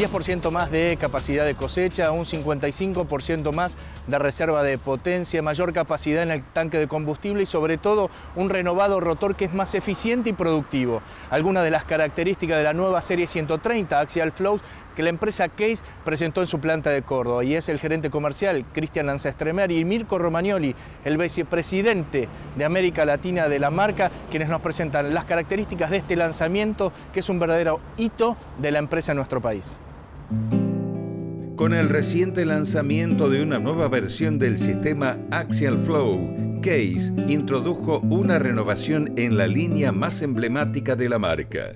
10% más de capacidad de cosecha, un 55% más de reserva de potencia, mayor capacidad en el tanque de combustible y sobre todo un renovado rotor que es más eficiente y productivo. Algunas de las características de la nueva serie 130 Axial Flows que la empresa Case presentó en su planta de Córdoba, y es el gerente comercial Cristian Lanza-Estremer y Mirko Romagnoli, el vicepresidente de América Latina de la marca, quienes nos presentan las características de este lanzamiento que es un verdadero hito de la empresa en nuestro país. Con el reciente lanzamiento de una nueva versión del sistema Axial Flow, Case introdujo una renovación en la línea más emblemática de la marca.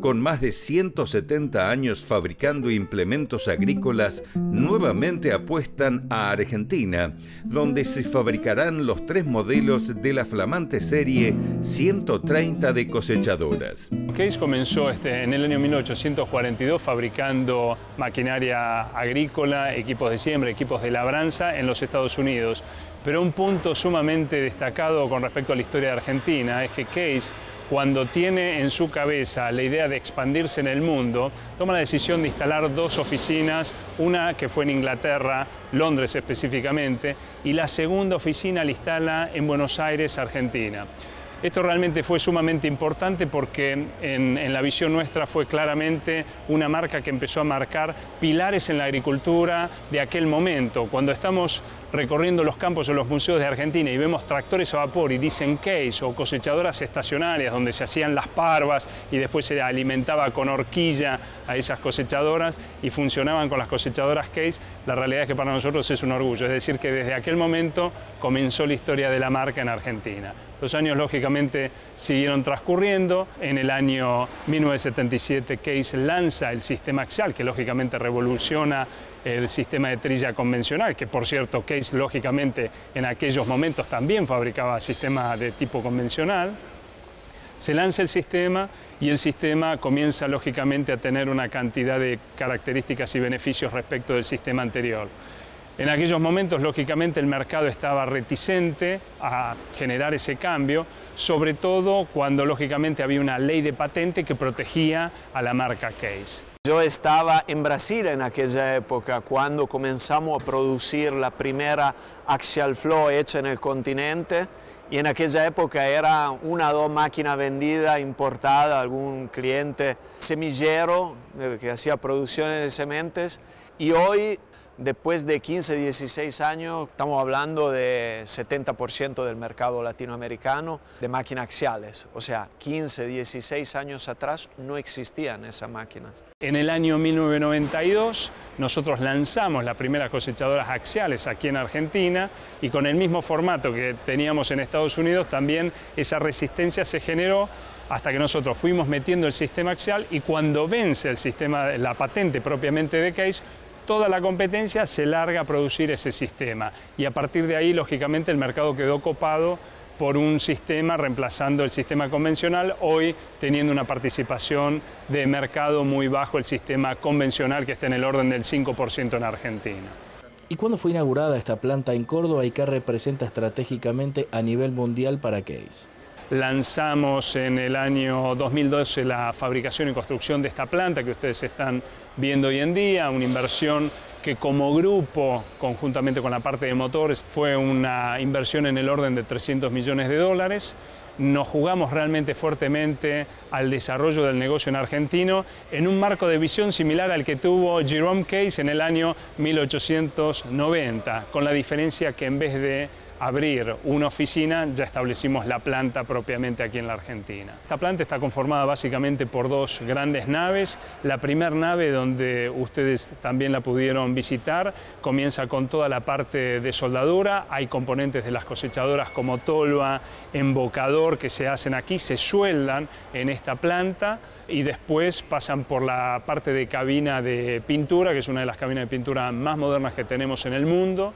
Con más de 170 años fabricando implementos agrícolas, nuevamente apuestan a Argentina, donde se fabricarán los 3 modelos de la flamante serie 130 de cosechadoras. Case comenzó en el año 1842 fabricando maquinaria agrícola, equipos de siembra, equipos de labranza en los Estados Unidos. Pero un punto sumamente destacado con respecto a la historia de Argentina es que Case, cuando tiene en su cabeza la idea de expandirse en el mundo, toma la decisión de instalar 2 oficinas, una que fue en Inglaterra, Londres específicamente, y la segunda oficina la instala en Buenos Aires, Argentina. Esto realmente fue sumamente importante porque en la visión nuestra fue claramente una marca que empezó a marcar pilares en la agricultura de aquel momento. Cuando estamos recorriendo los campos o los museos de Argentina y vemos tractores a vapor y dicen Case o cosechadoras estacionarias donde se hacían las parvas y después se alimentaba con horquilla a esas cosechadoras y funcionaban con las cosechadoras Case, la realidad es que para nosotros es un orgullo. Es decir, que desde aquel momento comenzó la historia de la marca en Argentina. Los años, lógicamente, siguieron transcurriendo. En el año 1977, Case lanza el sistema axial, que lógicamente revoluciona el sistema de trilla convencional, que por cierto, Case, lógicamente, en aquellos momentos también fabricaba sistemas de tipo convencional. Se lanza el sistema y el sistema comienza, lógicamente, a tener una cantidad de características y beneficios respecto del sistema anterior. En aquellos momentos, lógicamente, el mercado estaba reticente a generar ese cambio, sobre todo cuando, lógicamente, había una ley de patente que protegía a la marca Case. Yo estaba en Brasil en aquella época, cuando comenzamos a producir la primera Axial Flow hecha en el continente, y en aquella época era 1 o 2 máquinas vendidas, importadas, algún cliente semillero que hacía producciones de sementes, y hoy, después de 15, 16 años, estamos hablando de 70% del mercado latinoamericano de máquinas axiales. O sea, 15, 16 años atrás no existían esas máquinas. En el año 1992 nosotros lanzamos las primeras cosechadoras axiales aquí en Argentina y con el mismo formato que teníamos en Estados Unidos también esa resistencia se generó hasta que nosotros fuimos metiendo el sistema axial y cuando vence el sistema, la patente propiamente de Case, toda la competencia se larga a producir ese sistema y a partir de ahí, lógicamente, el mercado quedó copado por un sistema reemplazando el sistema convencional, hoy teniendo una participación de mercado muy bajo el sistema convencional que está en el orden del 5% en Argentina. ¿Y cuándo fue inaugurada esta planta en Córdoba y qué representa estratégicamente a nivel mundial para Case? Lanzamos en el año 2012 la fabricación y construcción de esta planta que ustedes están viendo hoy en día, una inversión que como grupo, conjuntamente con la parte de motores, fue una inversión en el orden de $300 millones. Nos jugamos realmente fuertemente al desarrollo del negocio en argentino en un marco de visión similar al que tuvo Jerome Case en el año 1890, con la diferencia que en vez de abrir una oficina, ya establecimos la planta propiamente aquí en la Argentina. Esta planta está conformada básicamente por 2 grandes naves. La primera nave, donde ustedes también la pudieron visitar, comienza con toda la parte de soldadura. Hay componentes de las cosechadoras como tolva, embocador que se hacen aquí, se sueldan en esta planta y después pasan por la parte de cabina de pintura, que es una de las cabinas de pintura más modernas que tenemos en el mundo.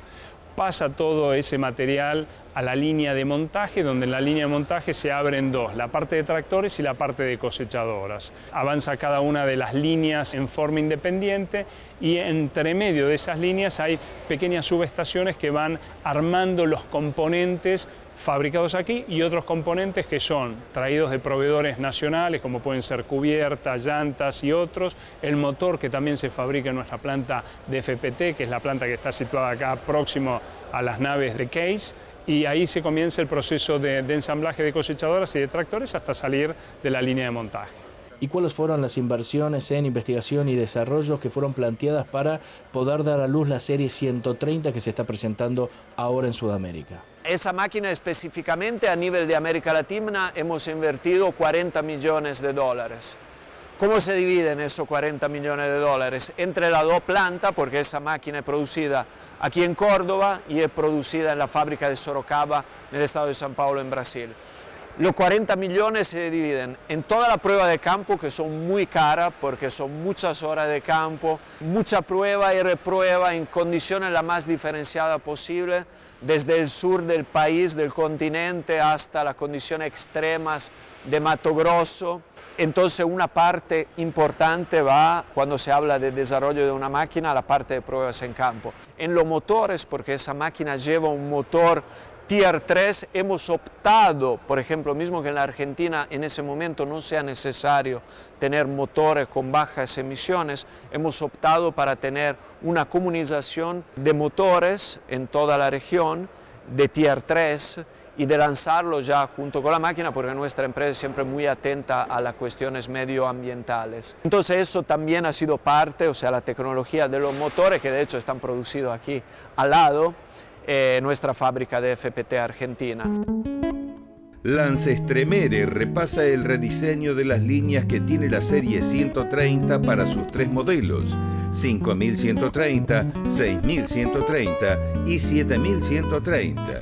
Pasa todo ese material a la línea de montaje, donde en la línea de montaje se abren 2, la parte de tractores y la parte de cosechadoras. Avanza cada una de las líneas en forma independiente y entre medio de esas líneas hay pequeñas subestaciones que van armando los componentes fabricados aquí, y otros componentes que son traídos de proveedores nacionales, como pueden ser cubiertas, llantas y otros. El motor, que también se fabrica en nuestra planta de FPT, que es la planta que está situada acá próximo a las naves de Case, y ahí se comienza el proceso de ensamblaje de cosechadoras y de tractores hasta salir de la línea de montaje. ¿Y cuáles fueron las inversiones en investigación y desarrollo que fueron planteadas para poder dar a luz la serie 130 que se está presentando ahora en Sudamérica? Esa máquina específicamente a nivel de América Latina hemos invertido 40 millones de dólares. ¿Cómo se dividen esos 40 millones de dólares? Entre las dos plantas, porque esa máquina es producida aquí en Córdoba y es producida en la fábrica de Sorocaba, en el estado de San Paulo, en Brasil. Los 40 millones se dividen en toda la prueba de campo, que son muy caras porque son muchas horas de campo, mucha prueba y reprueba en condiciones las más diferenciadas posible, desde el sur del país, del continente, hasta las condiciones extremas de Mato Grosso. Entonces una parte importante va, cuando se habla de desarrollo de una máquina, a la parte de pruebas en campo. En los motores, porque esa máquina lleva un motor Tier 3, hemos optado, por ejemplo, mismo que en la Argentina en ese momento no sea necesario tener motores con bajas emisiones, hemos optado para tener una comunización de motores en toda la región de Tier 3 y de lanzarlo ya junto con la máquina, porque nuestra empresa es siempre muy atenta a las cuestiones medioambientales. Entonces eso también ha sido parte, o sea, la tecnología de los motores, que de hecho están producidos aquí al lado, nuestra fábrica de FPT Argentina. Lance Stremere repasa el rediseño de las líneas que tiene la serie 130 para sus tres modelos, 5130, 6130 y 7130,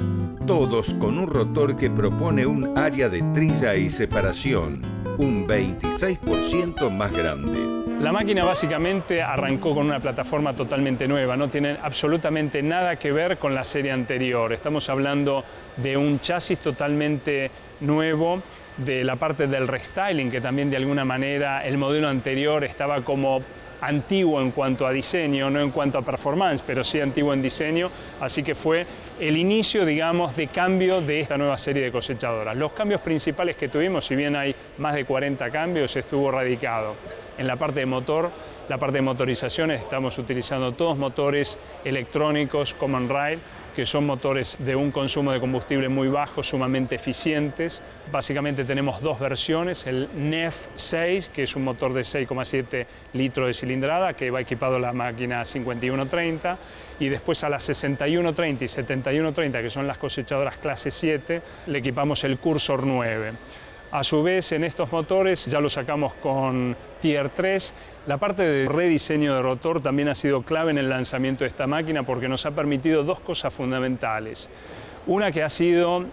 todos con un rotor que propone un área de trilla y separación, un 26% más grande. La máquina básicamente arrancó con una plataforma totalmente nueva, no tiene absolutamente nada que ver con la serie anterior. Estamos hablando de un chasis totalmente nuevo, de la parte del restyling, que también de alguna manera el modelo anterior estaba como antiguo en cuanto a diseño, no en cuanto a performance, pero sí antiguo en diseño, así que fue el inicio, digamos, de cambio de esta nueva serie de cosechadoras. Los cambios principales que tuvimos, si bien hay más de 40 cambios, estuvo radicado en la parte de motor, la parte de motorizaciones. Estamos utilizando todos motores electrónicos Common Rail, que son motores de un consumo de combustible muy bajo, sumamente eficientes. Básicamente tenemos dos versiones, el NEF 6, que es un motor de 6,7 litros de cilindrada, que va equipado la máquina 5130, y después a las 6130 y 7130, que son las cosechadoras clase 7, le equipamos el Cursor 9. A su vez, en estos motores ya lo sacamos con Tier 3. La parte de rediseño de rotor también ha sido clave en el lanzamiento de esta máquina porque nos ha permitido dos cosas fundamentales. Una que ha sido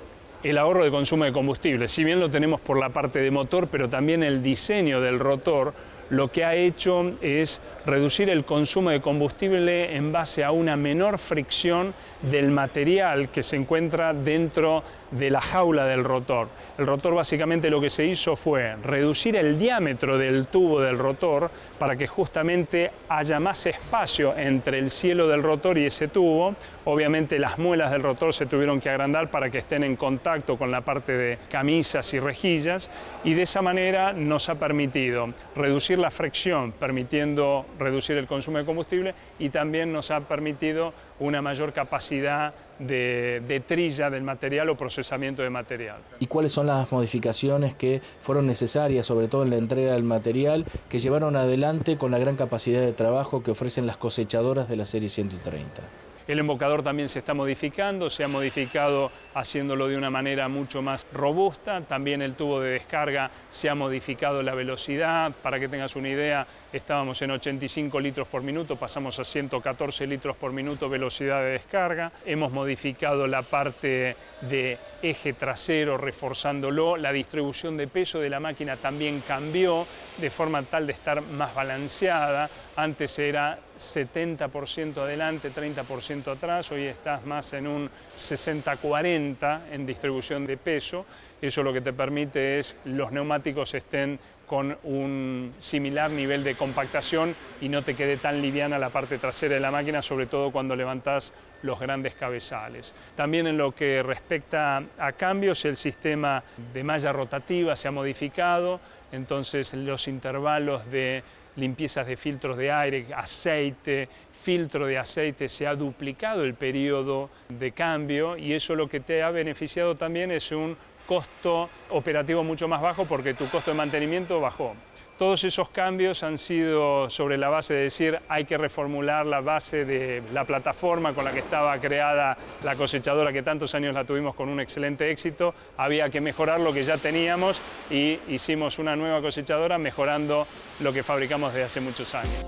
el ahorro de consumo de combustible. Si bien lo tenemos por la parte de motor, pero también el diseño del rotor lo que ha hecho es reducir el consumo de combustible en base a una menor fricción del material que se encuentra dentro de la jaula del rotor. El rotor básicamente lo que se hizo fue reducir el diámetro del tubo del rotor para que justamente haya más espacio entre el cielo del rotor y ese tubo. Obviamente las muelas del rotor se tuvieron que agrandar para que estén en contacto con la parte de camisas y rejillas, y de esa manera nos ha permitido reducir la fricción, permitiendo reducir el consumo de combustible, y también nos ha permitido una mayor capacidad de trilla del material o procesamiento de material. ¿Y cuáles son las modificaciones que fueron necesarias, sobre todo en la entrega del material, que llevaron adelante con la gran capacidad de trabajo que ofrecen las cosechadoras de la serie 130? El embocador también se está modificando, se ha modificado haciéndolo de una manera mucho más robusta. También el tubo de descarga se ha modificado la velocidad. Para que tengas una idea, estábamos en 85 litros por minuto, pasamos a 114 litros por minuto velocidad de descarga. Hemos modificado la parte de eje trasero, reforzándolo. La distribución de peso de la máquina también cambió de forma tal de estar más balanceada. Antes era 70% adelante, 30% atrás, hoy estás más en un 60-40 en distribución de peso, Eso lo que te permite es los neumáticos estén con un similar nivel de compactación y no te quede tan liviana la parte trasera de la máquina, sobre todo cuando levantás los grandes cabezales. También en lo que respecta a cambios, el sistema de malla rotativa se ha modificado, entonces los intervalos de limpiezas de filtros de aire, aceite, filtro de aceite, se ha duplicado el periodo de cambio y eso lo que te ha beneficiado también es un costo operativo mucho más bajo porque tu costo de mantenimiento bajó. Todos esos cambios han sido sobre la base de decir hay que reformular la base de la plataforma con la que estaba creada la cosechadora, que tantos años la tuvimos con un excelente éxito. Había que mejorar lo que ya teníamos y hicimos una nueva cosechadora mejorando lo que fabricamos desde hace muchos años.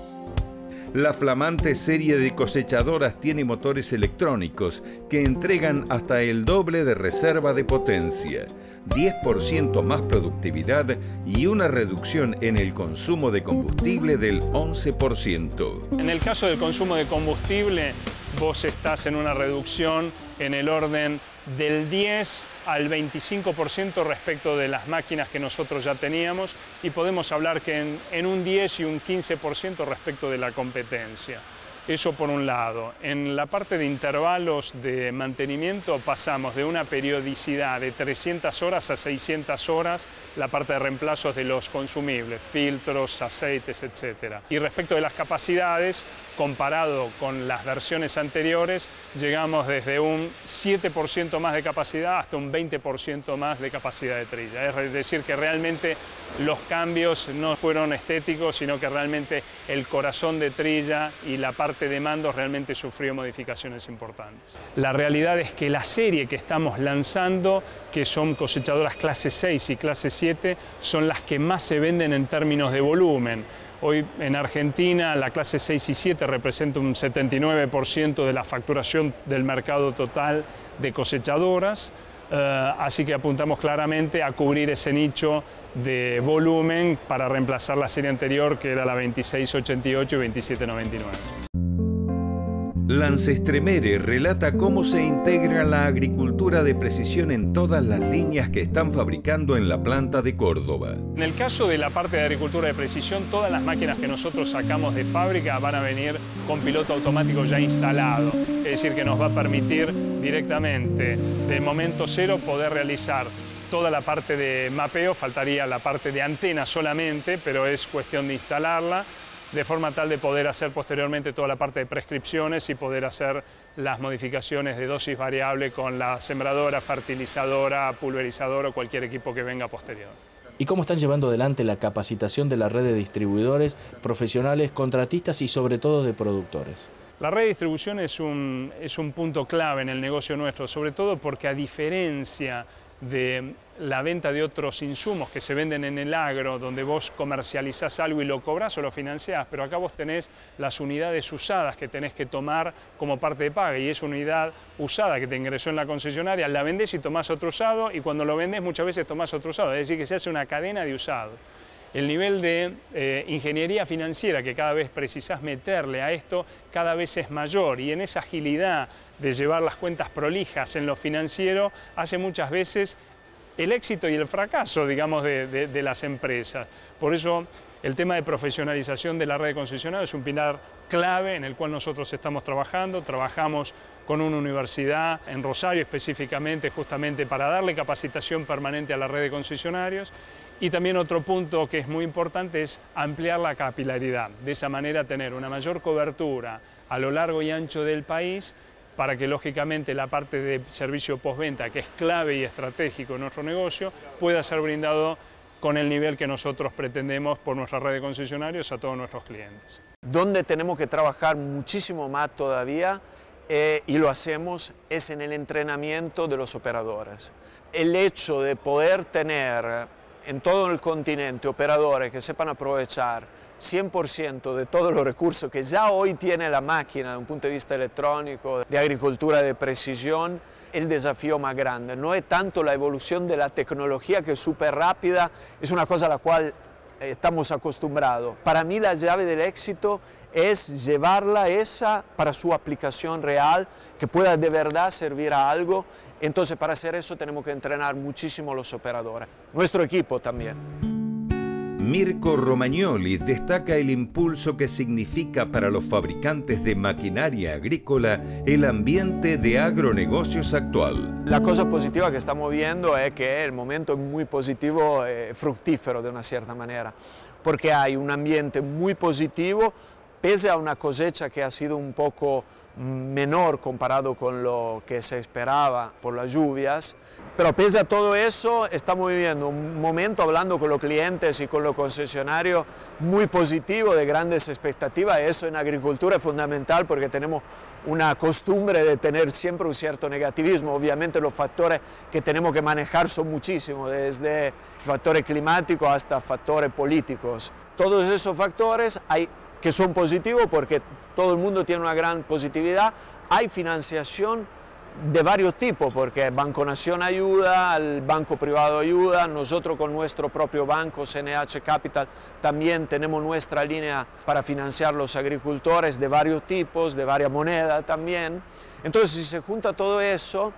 La flamante serie de cosechadoras tiene motores electrónicos que entregan hasta el doble de reserva de potencia, 10% más productividad y una reducción en el consumo de combustible del 11%. En el caso del consumo de combustible, vos estás en una reducción en el orden del 10 al 25% respecto de las máquinas que nosotros ya teníamos y podemos hablar que en un 10 y un 15% respecto de la competencia. Eso por un lado. En la parte de intervalos de mantenimiento pasamos de una periodicidad de 300 horas a 600 horas la parte de reemplazos de los consumibles, filtros, aceites, etc. Y respecto de las capacidades, comparado con las versiones anteriores, llegamos desde un 7% más de capacidad hasta un 20% más de capacidad de trilla. Es decir, que realmente los cambios no fueron estéticos, sino que realmente el corazón de trilla y la parte de mandos realmente sufrió modificaciones importantes. La realidad es que la serie que estamos lanzando, que son cosechadoras clase 6 y clase 7, son las que más se venden en términos de volumen. Hoy en Argentina la clase 6 y 7 representa un 79% de la facturación del mercado total de cosechadoras, así que apuntamos claramente a cubrir ese nicho de volumen para reemplazar la serie anterior que era la 2688 y 2799. Lancestremere relata cómo se integra la agricultura de precisión en todas las líneas que están fabricando en la planta de Córdoba. En el caso de la parte de agricultura de precisión, todas las máquinas que nosotros sacamos de fábrica van a venir con piloto automático ya instalado. Es decir, que nos va a permitir directamente, de momento cero, poder realizar toda la parte de mapeo. Faltaría la parte de antena solamente, pero es cuestión de instalarla, de forma tal de poder hacer posteriormente toda la parte de prescripciones y poder hacer las modificaciones de dosis variable con la sembradora, fertilizadora, pulverizadora o cualquier equipo que venga posterior. ¿Y cómo están llevando adelante la capacitación de la red de distribuidores, profesionales, contratistas y sobre todo de productores? La red de distribución es un punto clave en el negocio nuestro, sobre todo porque a diferencia de la venta de otros insumos que se venden en el agro, donde vos comercializás algo y lo cobrás o lo financiás, pero acá vos tenés las unidades usadas que tenés que tomar como parte de paga, y es una unidad usada que te ingresó en la concesionaria, la vendés y tomás otro usado, y cuando lo vendés muchas veces tomás otro usado, es decir, que se hace una cadena de usado. El nivel de ingeniería financiera que cada vez precisás meterle a esto cada vez es mayor, y en esa agilidad de llevar las cuentas prolijas en lo financiero hace muchas veces el éxito y el fracaso, digamos, de las empresas. Por eso el tema de profesionalización de la red de concesionarios es un pilar clave en el cual nosotros estamos trabajando. Trabajamos con una universidad en Rosario específicamente, justamente para darle capacitación permanente a la red de concesionarios. Y también otro punto que es muy importante es ampliar la capilaridad. De esa manera tener una mayor cobertura a lo largo y ancho del país, para que lógicamente la parte de servicio postventa, que es clave y estratégico en nuestro negocio, pueda ser brindado con el nivel que nosotros pretendemos por nuestra red de concesionarios a todos nuestros clientes. Donde tenemos que trabajar muchísimo más todavía, y lo hacemos, es en el entrenamiento de los operadores. El hecho de poder tener en todo el continente operadores que sepan aprovechar 100% de todos los recursos que ya hoy tiene la máquina desde un punto de vista electrónico, de agricultura de precisión, el desafío más grande. No es tanto la evolución de la tecnología, que es súper rápida, es una cosa a la cual estamos acostumbrados. Para mí la llave del éxito es llevarla esa para su aplicación real, que pueda de verdad servir a algo, Entonces para hacer eso tenemos que entrenar muchísimo los operadores, nuestro equipo también. Mirko Romagnoli destaca el impulso que significa para los fabricantes de maquinaria agrícola el ambiente de agronegocios actual. La cosa positiva que estamos viendo es que el momento es muy positivo, fructífero de una cierta manera, porque hay un ambiente muy positivo, pese a una cosecha que ha sido un poco menor comparado con lo que se esperaba por las lluvias, pero pese a todo eso estamos viviendo un momento, hablando con los clientes y con los concesionarios, muy positivo, de grandes expectativas. Eso en agricultura es fundamental porque tenemos una costumbre de tener siempre un cierto negativismo. Obviamente los factores que tenemos que manejar son muchísimos, desde factores climáticos hasta factores políticos. Todos esos factores que son positivos porque todo el mundo tiene una gran positividad. Hay financiación de varios tipos, porque el Banco Nación ayuda, el banco privado ayuda, nosotros con nuestro propio banco, CNH Capital, también tenemos nuestra línea para financiar los agricultores de varios tipos, de varias monedas también. Entonces, si se junta todo eso,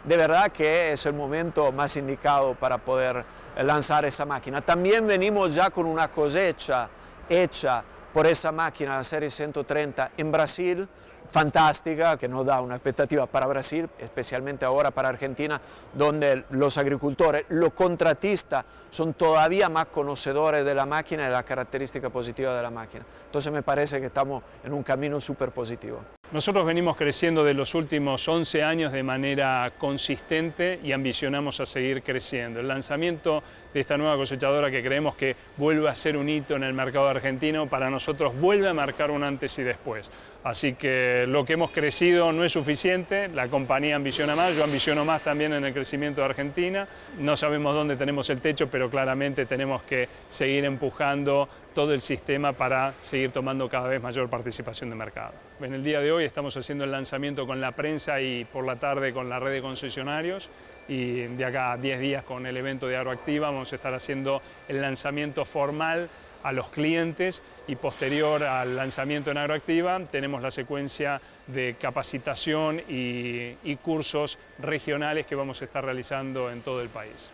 de verdad que es el momento más indicado para poder lanzar esa máquina. También venimos ya con una cosecha hecha por esa máquina, la serie 130, en Brasil, fantástica, que nos da una expectativa para Brasil, especialmente ahora para Argentina, donde los agricultores, los contratistas, son todavía más conocedores de la máquina y de la característica positiva de la máquina. Entonces me parece que estamos en un camino súper positivo. Nosotros venimos creciendo de los últimos 11 años de manera consistente y ambicionamos a seguir creciendo. El lanzamiento de esta nueva cosechadora, que creemos que vuelve a ser un hito en el mercado argentino, para nosotros vuelve a marcar un antes y después. Así que lo que hemos crecido no es suficiente, la compañía ambiciona más, yo ambiciono más también en el crecimiento de Argentina. No sabemos dónde tenemos el techo, pero claramente tenemos que seguir empujando todo el sistema para seguir tomando cada vez mayor participación de mercado. En el día de hoy estamos haciendo el lanzamiento con la prensa y por la tarde con la red de concesionarios, y de acá a 10 días con el evento de Agroactiva vamos a estar haciendo el lanzamiento formal a los clientes, y posterior al lanzamiento en Agroactiva tenemos la secuencia de capacitación y cursos regionales que vamos a estar realizando en todo el país.